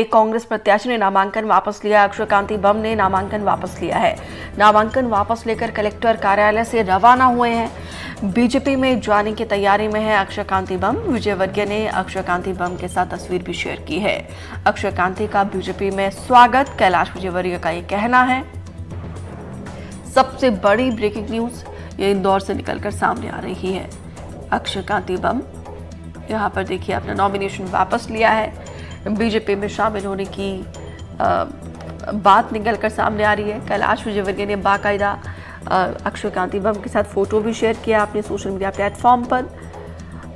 कांग्रेस प्रत्याशी ने नामांकन वापस लिया। अक्षय कांति बम ने नामांकन वापस लिया है। नामांकन वापस लेकर कलेक्टर कार्यालय से रवाना हुए हैं। बीजेपी में जाने की तैयारी में है अक्षय कांति बम। विजयवर्गीय ने अक्षय कांति बम के साथ तस्वीर भी शेयर की है। अक्षय कांति का बीजेपी में स्वागत, कैलाश विजयवर्गीय का ये कहना है। सबसे बड़ी ब्रेकिंग न्यूज ये इंदौर से निकलकर सामने आ रही है। अक्षय कांति बम यहाँ पर देखिए अपना नॉमिनेशन वापस लिया है। बीजेपी में शामिल होने की बात निकलकर सामने आ रही है। कैलाश विजयवर्गीय ने बाकायदा अक्षय कांति बम के साथ फोटो भी शेयर किया अपने सोशल मीडिया प्लेटफॉर्म पर,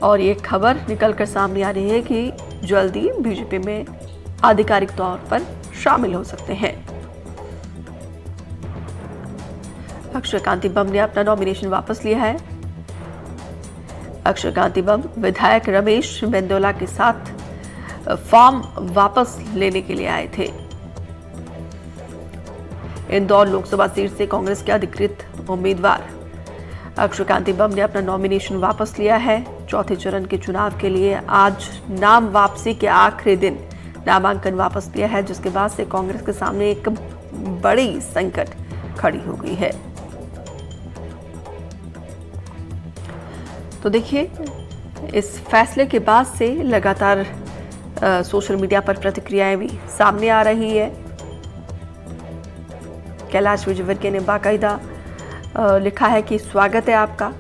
और ये खबर निकलकर सामने आ रही है कि जल्दी बीजेपी में आधिकारिक तौर पर शामिल हो सकते हैं। अक्षय कांति बम ने अपना नॉमिनेशन वापस लिया है। अक्षय कांति बम विधायक रमेश मेंदोला के साथ फॉर्म वापस लेने के लिए आए थे। इंदौर लोकसभा सीट से कांग्रेस के अधिकृत उम्मीदवार अक्षय कांति बम ने अपना नॉमिनेशन वापस लिया है। चौथे चरण के चुनाव के लिए आज नाम वापसी के आखिरी दिन नामांकन वापस लिया है, जिसके बाद से कांग्रेस के सामने एक बड़ी संकट खड़ी हो गई है। तो देखिए, इस फैसले के बाद से लगातार सोशल मीडिया पर प्रतिक्रियाएं भी सामने आ रही है। कैलाश विजयवर्गीय ने बाकायदा लिखा है कि स्वागत है आपका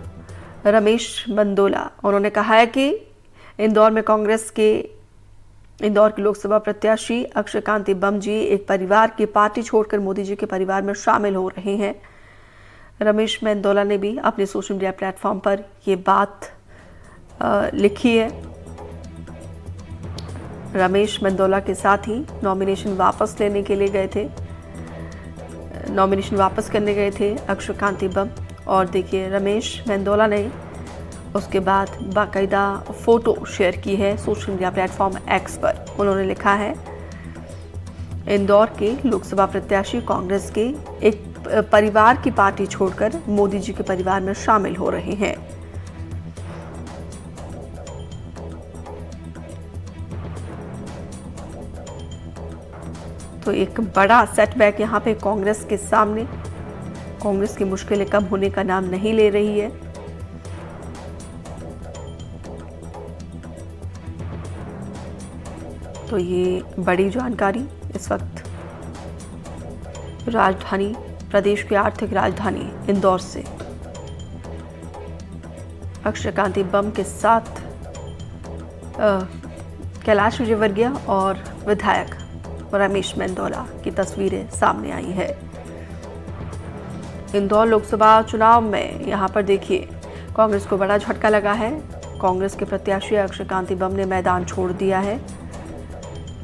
रमेश मेंदोला। उन्होंने कहा है कि इंदौर के लोकसभा प्रत्याशी अक्षय कांति बम जी एक परिवार की पार्टी छोड़कर मोदी जी के परिवार में शामिल हो रहे हैं। रमेश मेंदोला ने भी अपने सोशल मीडिया प्लेटफॉर्म पर ये बात लिखी है। रमेश मेंदोला के साथ ही नॉमिनेशन वापस करने गए थे अक्षय कांति बम, और देखिए रमेश मेंदोला ने उसके बाद बाकायदा फोटो शेयर की है सोशल मीडिया प्लेटफॉर्म एक्स पर। उन्होंने लिखा है, इंदौर के लोकसभा प्रत्याशी कांग्रेस के एक परिवार की पार्टी छोड़कर मोदी जी के परिवार में शामिल हो रहे हैं। तो एक बड़ा सेटबैक यहाँ पे कांग्रेस के सामने। कांग्रेस की मुश्किलें कम होने का नाम नहीं ले रही है। तो ये बड़ी जानकारी इस वक्त राजधानी, प्रदेश की आर्थिक राजधानी इंदौर से अक्षय कांति बम के साथ कैलाश विजयवर्गीय और विधायक रमेश मेंदोला की तस्वीरें सामने आई है। इंदौर लोकसभा चुनाव में यहाँ पर देखिए कांग्रेस को बड़ा झटका लगा है। कांग्रेस के प्रत्याशी अक्षय कांति बम ने मैदान छोड़ दिया है।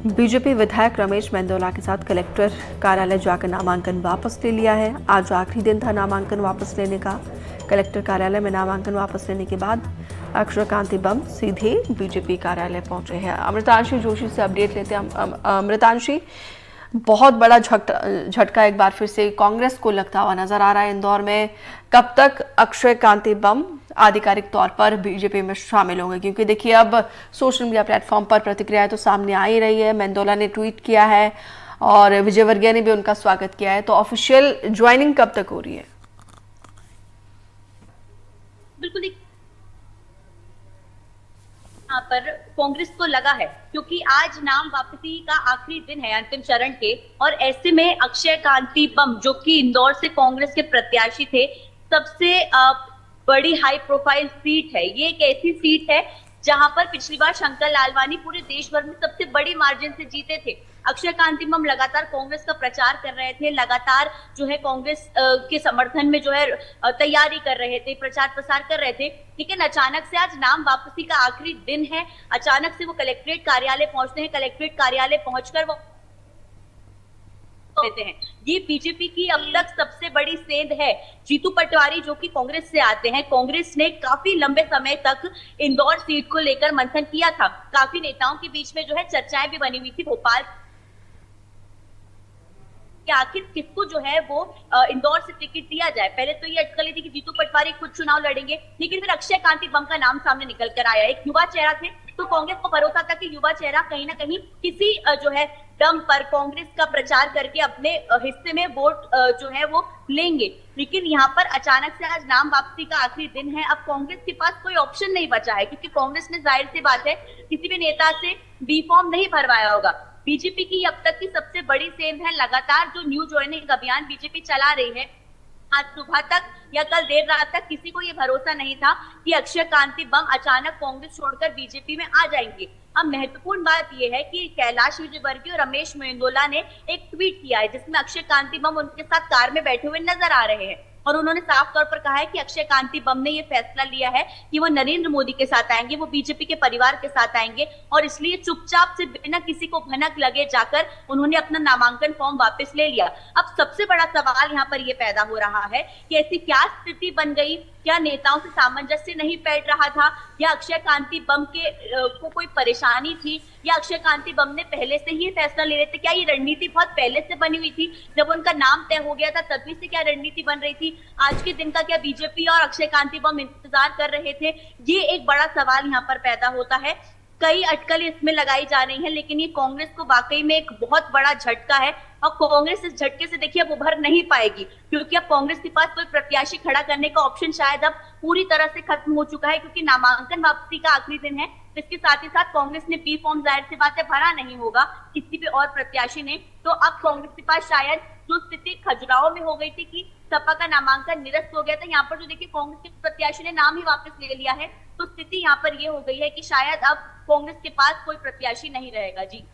बीजेपी विधायक रमेश मेंदोला के साथ कलेक्टर कार्यालय जाकर नामांकन वापस ले लिया है। आज आखिरी दिन था नामांकन वापस लेने का। कलेक्टर कार्यालय में नामांकन वापस लेने के बाद अक्षय कांति बम सीधे बीजेपी कार्यालय पहुंचे हैं। अमृतांशी जोशी से अपडेट लेते हैं। अमृतांशी, बहुत बड़ा झटका एक बार फिर से कांग्रेस को लगता हुआ नजर आ रहा है इंदौर में। कब तक अक्षय कांति बम आधिकारिक तौर पर बीजेपी में शामिल होंगे? क्योंकि देखिए अब सोशल मीडिया प्लेटफॉर्म पर प्रतिक्रियाएं तो सामने आ ही रही है। मेंदोला ने ट्वीट किया है और विजयवर्गीय ने भी उनका स्वागत किया है। तो ऑफिशियल ज्वाइनिंग कब तक हो रही है? बिल्कुल, यहाँ पर कांग्रेस को लगा है क्योंकि आज नाम वापसी का आखिरी दिन है अंतिम चरण के, और ऐसे में अक्षय कांति बम जो कि इंदौर से कांग्रेस के प्रत्याशी थे, सबसे बड़ी हाई प्रोफाइल सीट है। ये एक ऐसी सीट है जहां पर पिछली बार शंकर लालवानी पूरे देश भर में सबसे बड़ी मार्जिन से जीते थे। अक्षय कांति बम लगातार कांग्रेस का प्रचार कर रहे थे, लगातार जो है कांग्रेस के समर्थन में जो है तैयारी कर रहे थे, प्रचार प्रसार कर रहे थे। लेकिन अचानक से आज नाम वापसी का आखिरी दिन है, अचानक से वो कलेक्ट्रेट कार्यालय पहुंचते हैं। कलेक्ट्रेट कार्यालय पहुंचकर वो देते हैं। ये बीजेपी की अब तक सबसे बड़ी सेंध है। जीतू पटवारी जो कि कांग्रेस से आते हैं, कांग्रेस ने काफी लंबे समय तक इंदौर सीट को लेकर मंथन किया था। काफी नेताओं के बीच में जो है चर्चाएं भी बनी हुई थी भोपाल कि आखिर किसको जो है वो इंदौर से टिकट दिया जाए। पहले तो ये अटकलें थी कि जीतू पटवारी खुद चुनाव लड़ेंगे, लेकिन फिर अक्षय कांति बम का नाम सामने निकल कर आया। एक युवा चेहरा थे तो कांग्रेस को भरोसा था कि युवा चेहरा कहीं ना कहीं किसी जो है दम पर कांग्रेस का प्रचार करके अपने हिस्से में वोट जो है वो लेंगे। लेकिन यहाँ पर अचानक से आज नाम वापसी का आखिरी दिन है, अब कांग्रेस के पास कोई ऑप्शन नहीं बचा है, क्योंकि कांग्रेस ने जाहिर सी बात है किसी भी नेता से बी फॉर्म नहीं भरवाया होगा। बीजेपी की अब तक की सबसे बड़ी सेंध है लगातार जो न्यू ज्वाइनिंग अभियान बीजेपी चला रही है। आज सुबह तक या कल देर रात तक किसी को ये भरोसा नहीं था कि अक्षय कांति बम अचानक कांग्रेस छोड़कर बीजेपी में आ जाएंगे। अब महत्वपूर्ण बात यह है कि कैलाश विजयवर्गीय और रमेश मेंदोला ने एक ट्वीट किया है जिसमें अक्षय कांति बम उनके साथ कार में बैठे हुए नजर आ रहे हैं, और उन्होंने साफ तौर पर कहा है कि अक्षय कांति बम ने ये फैसला लिया है कि वो नरेंद्र मोदी के साथ आएंगे, वो बीजेपी के परिवार के साथ आएंगे, और इसलिए चुपचाप से बिना किसी को भनक लगे जाकर उन्होंने अपना नामांकन फॉर्म वापस ले लिया। अब सबसे बड़ा सवाल यहाँ पर यह पैदा हो रहा है कि ऐसी क्या स्थिति बन गई, क्या नेताओं से सामंजस्य नहीं बैठ रहा था, या अक्षय कांति बम के को कोई परेशानी थी, या अक्षय कांति बम ने पहले से ही फैसला ले रहे थे, क्या ये रणनीति बहुत पहले से बनी हुई थी, जब उनका नाम तय हो गया था तभी से क्या रणनीति बन रही थी? आज के दिन का क्या बीजेपी और अक्षय कांति बम इंतजार कर रहे थे? ये एक बड़ा सवाल यहाँ पर पैदा होता है। कई अटकलें इसमें लगाई जा रही हैं, लेकिन ये कांग्रेस को वाकई में एक बहुत बड़ा झटका है, और कांग्रेस इस झटके से देखिए अब उभर नहीं पाएगी, क्योंकि अब कांग्रेस के पास कोई प्रत्याशी खड़ा करने का ऑप्शन शायद अब पूरी तरह से खत्म हो चुका है, क्योंकि नामांकन वापसी का आखिरी दिन है। इसके साथ ही साथ कांग्रेस ने बी फॉर्म जाहिर सी बात है भरा नहीं होगा किसी भी और प्रत्याशी ने, तो अब कांग्रेस के पास शायद जो स्थिति खजुराहो में हो गई थी कि सपा का नामांकन निरस्त हो गया था, यहाँ पर जो देखिए कांग्रेस के प्रत्याशी ने नाम ही वापस ले लिया है, तो स्थिति यहाँ पर ये हो गई है कि शायद अब कांग्रेस के पास कोई प्रत्याशी नहीं रहेगा। जी।